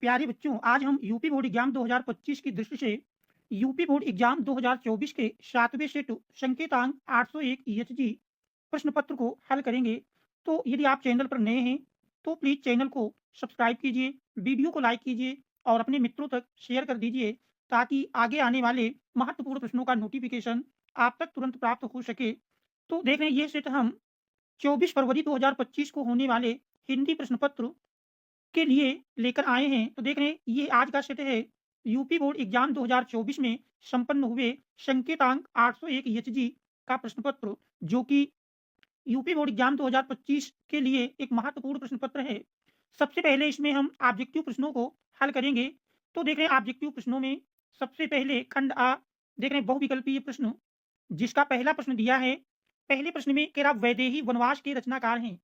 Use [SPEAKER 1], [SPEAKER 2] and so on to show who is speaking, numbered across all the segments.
[SPEAKER 1] प्यारे बच्चों, आज हम यूपी बोर्ड एग्जाम 2025 की दृष्टि से यूपी बोर्ड एग्जाम 2024 के 7वें सेट संकेतांक 801 ईएचजी प्रश्न पत्र को हल करेंगे। तो यदि आप चैनल पर नए हैं तो प्लीज़ चैनल को सब्सक्राइब कीजिए, वीडियो को लाइक कीजिए और अपने मित्रों तक शेयर कर दीजिए ताकि आगे आने वाले महत्वपूर्ण प्रश्नों का नोटिफिकेशन आप तक तुरंत प्राप्त हो सके। तो देख रहे हैं ये सेट हम 24 फरवरी 2025 को होने वाले हिंदी प्रश्न पत्र के लिए लेकर आए हैं। तो देख रहे हैं ये आज का सेट है यूपी बोर्ड एग्जाम 2024 में संपन्न हुए संकेतांक 801 एचजी का प्रश्न पत्र, जो कि यूपी बोर्ड एग्जाम 2025 के लिए एक महत्वपूर्ण प्रश्न पत्र है। सबसे पहले इसमें हम ऑब्जेक्टिव प्रश्नों को हल करेंगे। तो देख रहे हैं ऑब्जेक्टिव प्रश्नों में सबसे पहले खंड आ देख रहे हैं बहुविकल्पीय प्रश्न, जिसका पहला प्रश्न दिया है। पहले प्रश्न में कह रहा वैदेही वनवास के रचनाकार हैं।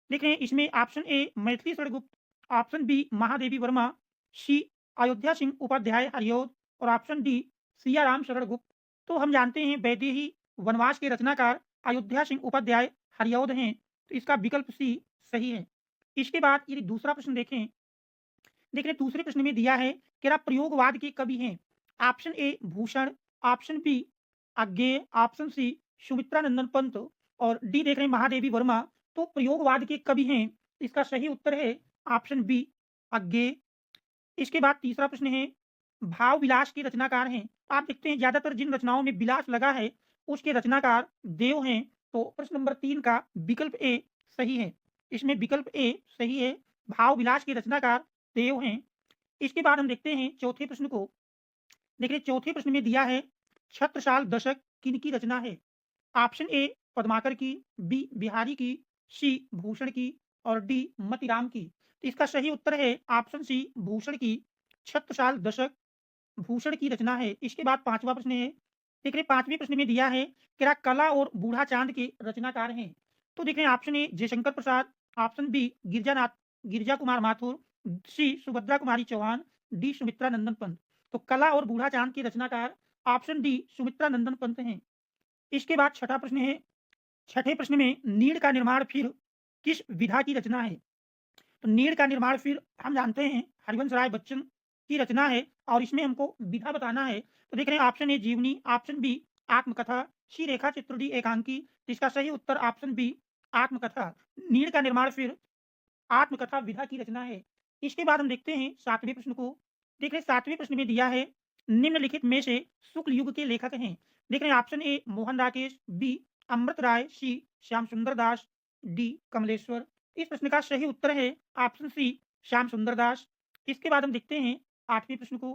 [SPEAKER 1] देख रहे हैं इसमें option A Maithili Sharangupt, option B Mahadevi Verma, C Ayodhya Singh Upadhyay Hariaudh और ऑप्शन डी सियाराम शरण गुप्त। तो हम जानते हैं वैदेही वनवास के रचनाकार अयोध्या सिंह उपाध्याय हरिऔध हैं, तो इसका विकल्प सी सही है। इसके बाद यदि दूसरा प्रश्न देखें, देख रहे हैं दूसरे प्रश्न में दिया है कि आप प्रयोगवाद के कवि हैं। Option A Bhushan, option B Agyeya, option C Sumitra Nandan Pant और डी देख रहे हैं महादेवी वर्मा। तो प्रयोगवाद के कवि हैं, इसका सही उत्तर है ऑप्शन बी अज्ञेय। इसके बाद तीसरा प्रश्न है भाव विलास के रचनाकार हैं। आप देखते हैं ज्यादातर जिन रचनाओं में विलास लगा है उसके रचनाकार देव हैं। तो प्रश्न नंबर 3 का विकल्प ए सही है। इसमें विकल्प ए सही है, भाव विलास के रचनाकार देव हैं। इसके बाद हम देखते हैं चौथे प्रश्न को। देखिए चौथे प्रश्न में दिया है छत्रसाल दशक किनकी रचना है। ऑप्शन ए पद्माकर की, बी बिहारी की, सी भूषण की और डी मतीराम की। तो इसका सही उत्तर है ऑप्शन सी भूषण की। छत्रसाल दशक भूषण की रचना है। इसके बाद पांचवा प्रश्न है। देख रहे पांचवें प्रश्न में दिया है कि कला और बूढ़ा चांद के रचनाकार हैं। तो देख रहे हैं option A Jaishankar Prasad, option B Girija Kumar Mathur, C Subhadra Kumari Chauhan, D Sumitra Nandan Pant. तो कला और बूढ़ा चांद के रचनाकार ऑप्शन डी सुमित्रा नंदन पंत हैं। इसके बाद छठा प्रश्न है। छठे प्रश्न में नीड़ का निर्माण फिर किस विधा की रचना है। तो नीड़ का निर्माण फिर हम जानते हैं हरिवंश राय बच्चन की रचना है और इसमें हमको विधा बताना है। तो देख रहे हैं ऑप्शन ए जीवनी, ऑप्शन बी आत्मकथा, सी रेखा चित्र, डी एकांकी। तो इसका सही उत्तर ऑप्शन बी आत्मकथा। नीड़ का निर्माण फिर आत्मकथा विधा की रचना है। इसके बाद हम देखते हैं सातवें प्रश्न को। देख रहे हैं सातवें प्रश्न में दिया है निम्नलिखित में से शुक्ल युग के लेखक हैं। देख रहे हैं option A Mohan Rakesh, B Amrit Rai, C Shyam Sundar Das, D Kamleshwar. इस प्रश्न का सही उत्तर है ऑप्शन सी श्याम सुंदर दास। इसके बाद हम देखते हैं आठवें प्रश्न को।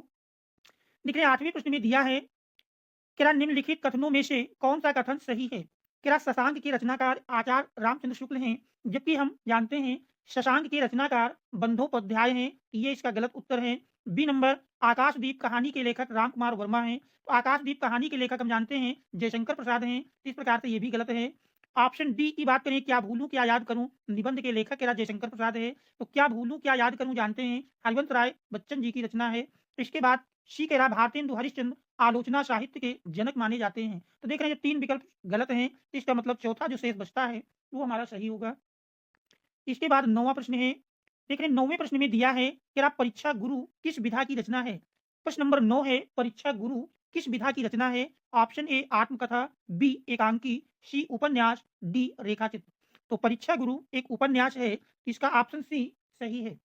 [SPEAKER 1] देख रहे हैं आठवें प्रश्न में दिया है कि निम्नलिखित कथनों में से कौन सा कथन सही है। कि शशांक के रचनाकार आचार्य रामचंद्र शुक्ल हैं, जबकि हम जानते हैं शशांक के रचनाकार बंदोपाध्याय हैं। ये इसका गलत उत्तर है। बी नंबर आकाशदीप कहानी के लेखक राम कुमार वर्मा हैं। तो आकाशदीप कहानी के लेखक हम जानते हैं जयशंकर प्रसाद हैं। इस प्रकार से ये भी गलत है। ऑप्शन डी की बात करें, क्या भूलूं क्या याद करूं, निबंध के लेखक केरा जयशंकर प्रसाद है। तो क्या भूलूं क्या याद करूं जानते हैं हरिवंश राय बच्चन जी की रचना है। इसके बाद सी कह रहा भारतेंदु हरिश्चंद्र आलोचना साहित्य के जनक माने जाते हैं। तो देख रहे हैं 3 विकल्प गलत हैं। इसका मतलब चौथा जो शेष बचता है वो हमारा सही होगा। इसके बाद 9वां प्रश्न है। देख रहे हैं 9वें प्रश्न में दिया है कि आप परीक्षा गुरु किस विधा की रचना है। प्रश्न नंबर 9 है परीक्षा गुरु किस विधा की रचना है। ऑप्शन ए आत्मकथा, बी एकांकी, सी उपन्यास, डी रेखाचित्र। तो परीक्षा गुरु एक उपन्यास है, इसका ऑप्शन सी सही है।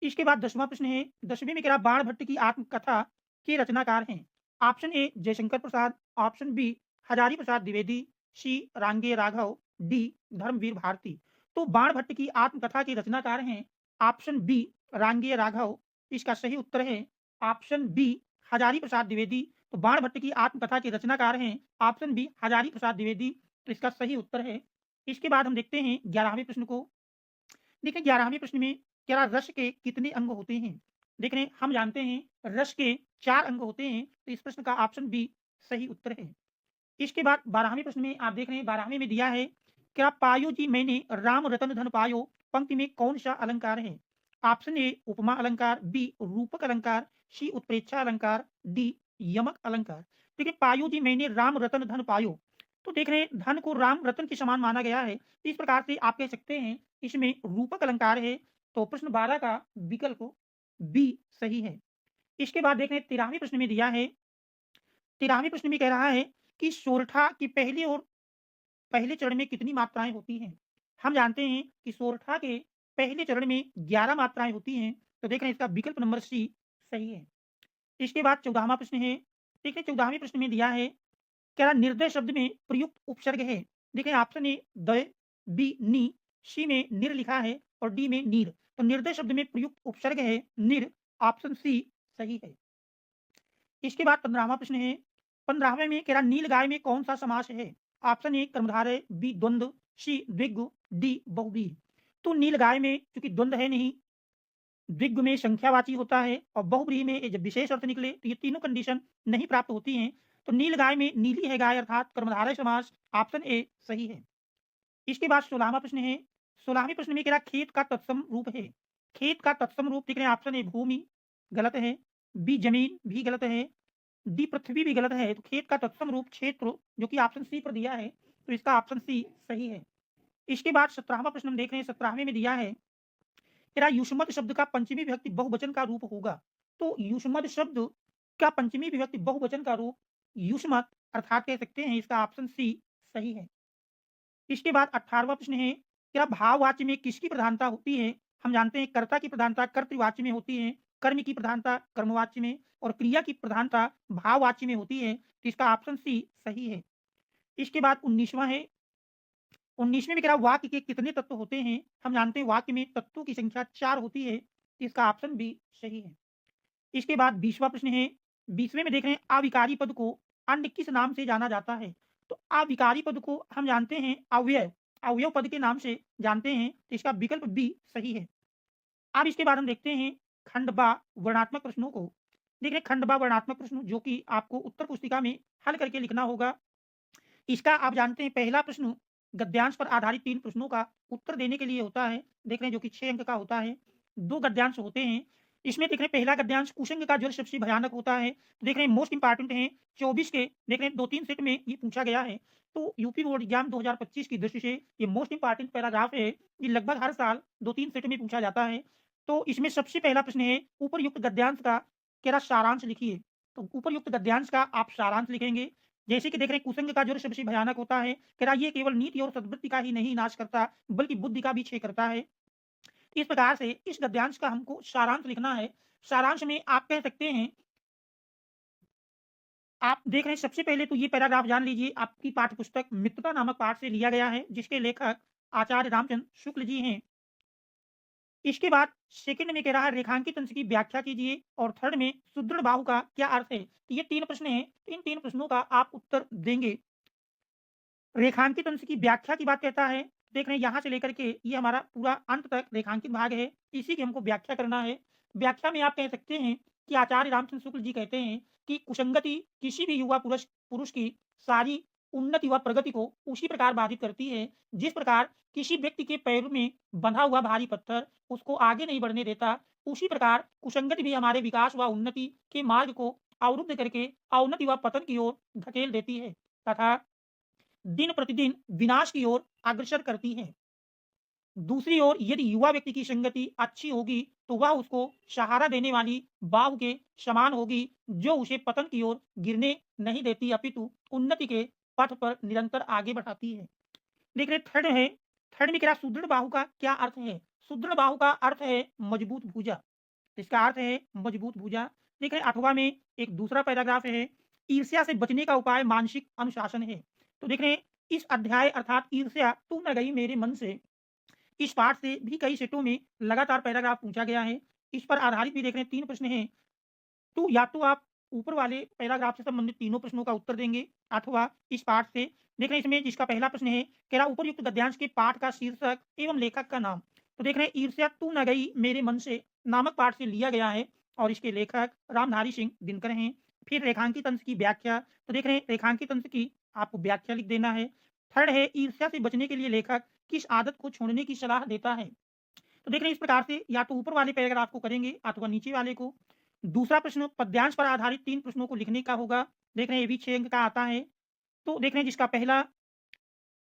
[SPEAKER 1] इसके बाद 10वां प्रश्न है। 10वें में कह रहा बाण भट्ट की आत्मकथा के रचनाकार हैं। Option A Jaishankar Prasad, option B Hazari Prasad Dwivedi, C Rangeya Raghav, D Dharmveer Bharti. तो बाण भट्ट की आत्मकथा के रचनाकार हैं ऑप्शन बी रांगे राघव। इसका सही उत्तर है ऑप्शन बी हजारी प्रसाद द्विवेदी। तो बाण भट्ट की आत्मकथा के रचनाकार हैं ऑप्शन बी हजारी प्रसाद द्विवेदी। तो इसका सही उत्तर है। इसके बाद हम देखते हैं 11वें प्रश्न को। देखिए 11वें प्रश्न में क्या रस के कितने अंग होते हैं। देख रहे हैं हम जानते हैं रस के 4 अंग होते हैं। तो इस प्रश्न का ऑप्शन बी सही उत्तर है। इसके बाद 12वें प्रश्न में आप देख रहे हैं 12वें में दिया है क्या पायो जी मैंने राम रतन धन पायो पंक्ति में कौन सा अलंकार है। ऑप्शन ए उपमा अलंकार, बी रूपक अलंकार, सी उत्प्रेक्षा अलंकार, डी यमक अलंकार। देखिए पायो जी मैंने राम रतन धन पायो। तो देख रहे हैं धन को राम रतन के समान माना गया है। इस प्रकार से आप कह सकते हैं इसमें रूपक अलंकार है। तो प्रश्न 12 का विकल्प बी सही है। इसके बाद देख रहे हैं 13वें प्रश्न में दिया है, 13वें प्रश्न में कह रहा है कि सोरठा की पहली और पहले चरण में कितनी मात्राएँ होती हैं? हम जानते हैं कि सोरठा के पहले चरण में 11 मात्राएँ होती हैं, तो देख रहे हैं इसका विकल्प नंबर सी सही है। इसके बाद 14वां प्रश्न है, देखिए 14वें प्रश्न में दिया है, क्या निर्दय शब्द में प्रयुक्त उपसर्ग है? देखिए ऑप्शन ए दय, बी नी, सी में निर लिखा है और डी में नीर। तो निर्दय शब्द में प्रयुक्त उपसर्ग है निर, ऑप्शन सी सही है। इसके बाद 15वां प्रश्न है, 15वें में कह रहा नील गाय में कौन सा समास है? ऑप्शन ए कर्मधारय, बी द्वंद्व, सी द्विगु, डी बहुव्रीहि। तो नील गाय में चूंकि द्वंद्व है नहीं, द्विगु में संख्यावाची होता है और बहुव्रीहि में जब विशेष अर्थ निकले तो ये तीनों कंडीशन नहीं प्राप्त होती हैं। तो नील गाय में नीली है गाय अर्थात कर्मधारय समास, ऑप्शन ए सही है। इसके बाद 16वां प्रश्न है, 16वें प्रश्न में कह रहा खेत का तत्सम रूप है। खेत का तत्सम रूप देख रहे हैं ऑप्शन ए भूमि गलत है, बी जमीन भी गलत है, डी पृथ्वी भी गलत है। तो खेत का तत्सम रूप क्षेत्र जो कि ऑप्शन सी पर दिया है, तो इसका ऑप्शन सी सही है। इसके बाद 17वां प्रश्न हम देख रहे हैं, 17वें में दिया है, तेरा युष्मत शब्द का पंचमी विभक्ति बहुवचन का रूप होगा। तो युष्मत शब्द का पंचमी विभक्ति बहुवचन का रूप युष्मत अर्थात कह सकते हैं, इसका ऑप्शन सी सही है। इसके बाद 18वां प्रश्न है, क्या भाववाच्य में किसकी प्रधानता होती है? हम जानते हैं कर्ता की प्रधानता कर्तृवाच्य में होती है, कर्म की प्रधानता कर्मवाच्य में और क्रिया की प्रधानता भाववाच्य में होती है, तो इसका ऑप्शन सी सही है। इसके बाद 19वां है, 19वें में कह रहा वाक्य के कितने तत्व होते हैं? हम जानते हैं वाक्य में तत्वों की संख्या 4 होती है, तो इसका ऑप्शन बी सही है। इसके बाद 20वां प्रश्न है, 20वें में देख रहे हैं अविकारी पद को अन्य किस नाम से जाना जाता है? तो अविकारी पद को हम जानते हैं अव्यय, अवयव पद के नाम से जानते हैं, तो इसका विकल्प बी सही है। अब इसके बाद हम देखते हैं खंड बा वर्णात्मक प्रश्नों को। देख रहे हैं खंड बा वर्णात्मक प्रश्न जो कि आपको उत्तर पुस्तिका में हल करके लिखना होगा। इसका आप जानते हैं पहला प्रश्न गद्यांश पर आधारित 3 प्रश्नों का उत्तर देने के लिए होता है। देख रहे हैं जो कि 6 अंक का होता है। 2 गद्यांश होते हैं। इसमें देख रहे हैं पहला गद्यांश कुसंग का ज्वर सबसे भयानक होता है। तो देख रहे हैं मोस्ट इंपोर्टेंट है 24 के देख रहे हैं 2-3 सेट में ये पूछा गया है। तो यूपी बोर्ड एग्जाम 2025 की दृष्टि से ये मोस्ट इंपोर्टेंट पैराग्राफ है। ये लगभग हर साल 2-3 सेट में पूछा जाता है। तो इसमें सबसे पहला प्रश्न है उपरयुक्त गद्यांश का केरा सारांश लिखिए। तो उपरयुक्त गद्यांश का आप सारांश लिखेंगे। जैसे कि देख रहे हैं कुसंग का ज्वर सबसे भयानक होता है। कह रहा ये केवल नीति और सद्वृत्ति का ही नहीं नाश करता बल्कि बुद्धि का भी क्षय करता है। इस प्रकार से इस गद्यांश का हमको सारांश लिखना है। सारांश में आप कह सकते हैं, आप देख रहे हैं सबसे पहले तो ये पैराग्राफ जान लीजिए आपकी पाठ्य पुस्तक मित्रता नामक पाठ से लिया गया है, जिसके लेखक आचार्य रामचंद्र शुक्ल जी हैं। इसके बाद सेकंड में कह रहा है रेखांकित अंश की व्याख्या कीजिए और थर्ड में सुदृढ़ बाहु का क्या अर्थ है? तो ये 3 प्रश्न हैं। तो इन 3 प्रश्नों का आप उत्तर देंगे। रेखांकित अंश की व्याख्या की बात कहता है, देख रहे हैं यहाँ से लेकर के ये हमारा पूरा अंत तक रेखांकित भाग है, इसी की हमको व्याख्या करना है। व्याख्या में आप कह सकते हैं कि आचार्य रामचंद्र शुक्ल जी कहते हैं कि कुसंगति किसी भी युवा पुरुष पुरुष की सारी उन्नति व प्रगति को उसी प्रकार बाधित करती है, जिस प्रकार किसी व्यक्ति के पैर में बंधा हुआ भारी पत्थर उसको आगे नहीं बढ़ने देता, उसी प्रकार कुसंगति भी हमारे विकास व उन्नति के मार्ग को अवरुद्ध करके अवनति व पतन की ओर धकेल देती है तथा दिन प्रतिदिन विनाश की ओर अग्रसर करती है। दूसरी ओर यदि युवा व्यक्ति की संगति अच्छी होगी तो वह उसको सहारा देने वाली बाहु के समान होगी, जो उसे पतन की ओर गिरने नहीं देती अपितु उन्नति के पथ पर निरंतर आगे बढ़ाती है। देख रहे थर्ड है, थर्ड में क्या सुदृढ़ बाहु का क्या अर्थ है? सुदृढ़ बाहु का अर्थ है मजबूत भुजा। इसका अर्थ है मजबूत भुजा। देख रहे 8वां में एक दूसरा पैराग्राफ है, ईर्ष्या से बचने का उपाय मानसिक अनुशासन है। तो देख रहे हैं इस अध्याय अर्थात ईर्ष्या तू न गई मेरे मन से, इस पाठ से भी कई सेटों में लगातार पैराग्राफ पूछा गया है। इस पर आधारित भी देख रहे हैं 3 प्रश्न हैं। तो या तो आप ऊपर वाले पैराग्राफ से संबंधित तीनों प्रश्नों का उत्तर देंगे अथवा इस पाठ से। देख रहे हैं इसमें जिसका पहला प्रश्न है, कह रहा उपरयुक्त गद्यांश के पाठ का शीर्षक एवं लेखक का नाम। तो देख रहे हैं ईर्ष्या तू न गई मेरे मन से नामक पाठ से लिया गया है और इसके लेखक रामधारी सिंह दिनकर हैं। फिर रेखांकित अंश की व्याख्या, तो देख रहे हैं रेखांकित अंश की आपको व्याख्या लिख देना है। थर्ड है ईर्ष्या से बचने के लिए लेखक किस आदत को छोड़ने की सलाह देता है? तो देख रहे हैं इस प्रकार से या तो ऊपर वाले पैराग्राफ को करेंगे अथवा नीचे वाले को। दूसरा प्रश्न पद्यांश पर आधारित 3 प्रश्नों को लिखने का होगा। देख रहे हैं ये भी 6 अंक का आता है। तो देख रहे हैं जिसका पहला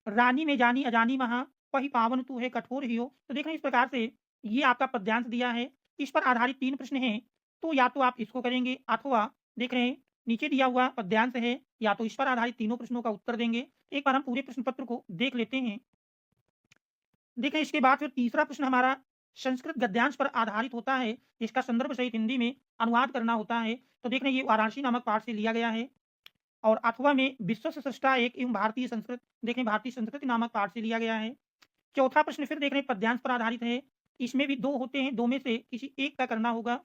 [SPEAKER 1] रानी में जानी अजानी महा वही पावन तू है कठोर हियो। तो देख रहे हैं इस प्रकार से ये आपका पद्यांश दिया है। इस पर आधारित 3 प्रश्न हैं, तो या तो आप इसको करेंगे अथवा देख रहे हैं नीचे दिया हुआ पद्यांश है, या तो इस पर आधारित तीनों प्रश्नों का उत्तर देंगे। एक बार हम पूरे प्रश्न पत्र को देख लेते हैं। देखें इसके बाद फिर तीसरा प्रश्न हमारा संस्कृत गद्यांश पर आधारित होता है, जिसका संदर्भ सहित हिंदी में अनुवाद करना होता है। तो देख रहे हैं ये वाराणसी नामक पाठ से लिया गया है। और अथवा में विश्व से सृष्टा एक एवं भारतीय संस्कृत, देखें भारतीय संस्कृति नामक पाठ से लिया गया है। चौथा प्रश्न फिर देख रहे हैं पद्यांश पर आधारित है। इसमें भी 2 होते हैं, 2 में से किसी एक का करना होगा।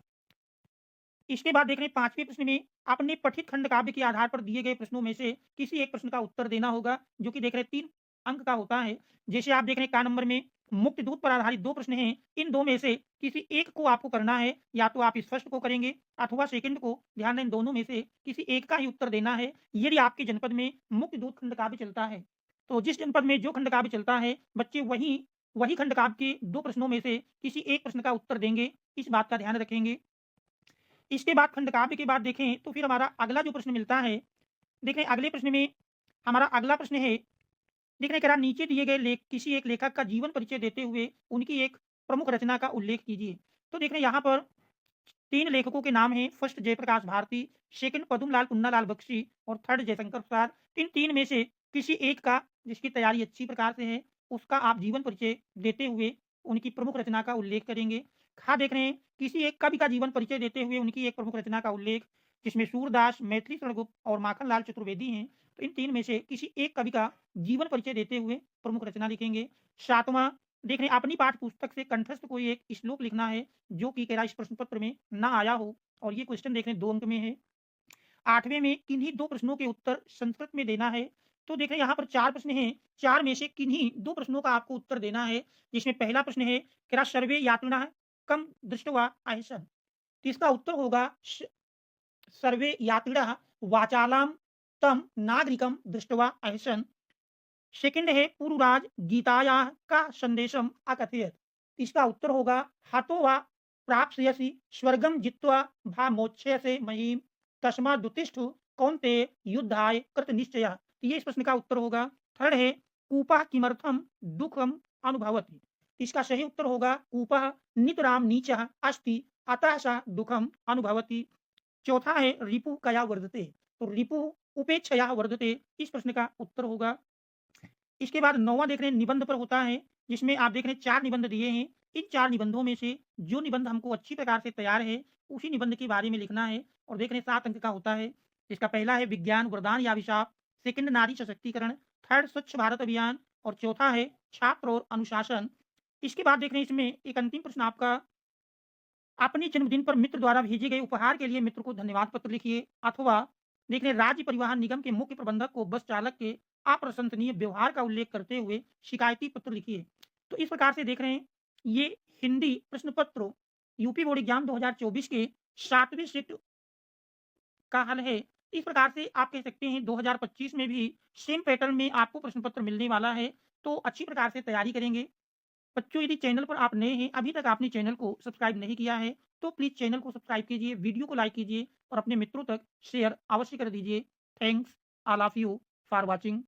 [SPEAKER 1] इसके बाद देख रहे हैं 5वें प्रश्न में अपने पठित खंड काव्य के आधार पर दिए गए प्रश्नों में से किसी एक प्रश्न का उत्तर देना होगा, जो कि देख रहे हैं 3 अंक का होता है। जैसे आप देख रहे हैं का नंबर में मुक्त दूत पर आधारित 2 प्रश्न हैं, इन 2 में से किसी एक को आपको करना है, या तो आप इस फर्स्ट को करेंगे अथवा सेकंड को। ध्यान दें इन दोनों में से किसी एक का ही उत्तर देना है। यदि आपके जनपद में मुक्त दूत खंड काव्य चलता है, तो जिस जनपद में जो खंड काव्य चलता है बच्चे वही वही खंड काव्य के 2 प्रश्नों में से किसी एक प्रश्न का उत्तर देंगे। इस बात का ध्यान रखेंगे। इसके बाद खंड काव्य के बाद देखें तो फिर हमारा अगला जो प्रश्न मिलता है, देखें अगले प्रश्न में हमारा अगला प्रश्न है, देख रहे हैं कह रहा नीचे दिए गए लेख किसी एक लेखक का जीवन परिचय देते हुए उनकी एक प्रमुख रचना का उल्लेख कीजिए। तो देख रहे हैं यहाँ पर 3 लेखकों के नाम हैं। फर्स्ट जयप्रकाश भारती, सेकंड पद्मलाल पुन्नालाल बख्शी और थर्ड जयशंकर प्रसाद। इन 3 में से किसी एक का, जिसकी तैयारी अच्छी प्रकार से है, उसका आप जीवन परिचय देते हुए उनकी प्रमुख रचना का उल्लेख करेंगे। खा देख रहे हैं किसी एक कवि का जीवन परिचय देते हुए उनकी एक प्रमुख रचना का उल्लेख, जिसमें सूरदास, मैथिली शरणगुप्त और माखनलाल चतुर्वेदी हैं। तो इन 3 में से किसी एक कवि का जीवन परिचय देते हुए प्रमुख रचना लिखेंगे। 7वां देख रहे हैं अपनी पाठ्य पुस्तक से कंठस्थ कोई एक श्लोक लिखना है, जो कि कह रहा है इस प्रश्न पत्र में ना आया हो, और ये क्वेश्चन देख रहे हैं 2 अंक में है। 8वें में किन्हीं 2 प्रश्नों के उत्तर संस्कृत में देना है। तो देख रहे हैं यहाँ पर 4 प्रश्न हैं, 4 में से किन्हीं 2 प्रश्नों का आपको उत्तर देना है। जिसमें पहला प्रश्न है कह रहा सर्वे यात्रिणः कम दृष्ट्वा अहसन्। तो इसका उत्तर होगा सर्वे यात्रिणः वाचालां तम नागरिकं दृष्ट्वा अहसन्। सेकंड है पूर्वराज गीतायाः का संदेशम अकथयत। इसका उत्तर होगा हतो वा प्राप्स्यसि स्वर्गम जित्वा भा मोक्ष्यसे महीम तस्मादुत्तिष्ठ कौन्तेय युद्धाय कृत निश्चयः। ये इस प्रश्न का उत्तर होगा। थर्ड है कूपः किमर्थम दुखम अनुभवति। इसका सही उत्तर होगा कूपः नितराम नीचः अस्ति अतः स दुखम अनुभवति। चौथा है रिपु कया वर्धते, तो रिपु उपेक्षया वर्धते। इस प्रश्न का उत्तर होगा। इसके बाद 9वां देख रहे हैं निबंध पर होता है, जिसमें आप देख रहे हैं 4 निबंध दिए हैं। इन 4 निबंधों में से जो निबंध हमको अच्छी प्रकार से तैयार है, उसी निबंध के बारे में लिखना है। और देख रहे हैं 7 अंक का होता है। इसका पहला है विज्ञान वरदान या अभिशाप, सेकंड नारी सशक्तिकरण, थर्ड स्वच्छ भारत अभियान, और चौथा है छात्र और अनुशासन। इसके बाद देख रहे हैं इसमें एक अंतिम प्रश्न आपका, अपने जन्मदिन पर मित्र द्वारा भेजे गए उपहार के लिए मित्र को धन्यवाद पत्र लिखिए, अथवा देख रहे हैं राज्य परिवहन निगम के मुख्य प्रबंधक को बस चालक के अप्रशंसनीय व्यवहार का उल्लेख करते हुए शिकायती पत्र लिखिए। तो इस प्रकार से देख रहे हैं ये हिंदी प्रश्न पत्र यूपी बोर्ड एग्जाम 2024 के 7वें शिफ्ट का हल है। इस प्रकार से आप कह सकते हैं 2025 में भी सेम पैटर्न में आपको प्रश्न पत्र मिलने वाला है, तो अच्छी प्रकार से तैयारी करेंगे। बच्चों यदि चैनल पर आप नए हैं, अभी तक आपने चैनल को सब्सक्राइब नहीं किया है, तो प्लीज़ चैनल को सब्सक्राइब कीजिए, वीडियो को लाइक कीजिए और अपने मित्रों तक शेयर अवश्य कर दीजिए। Thanks all of you for watching.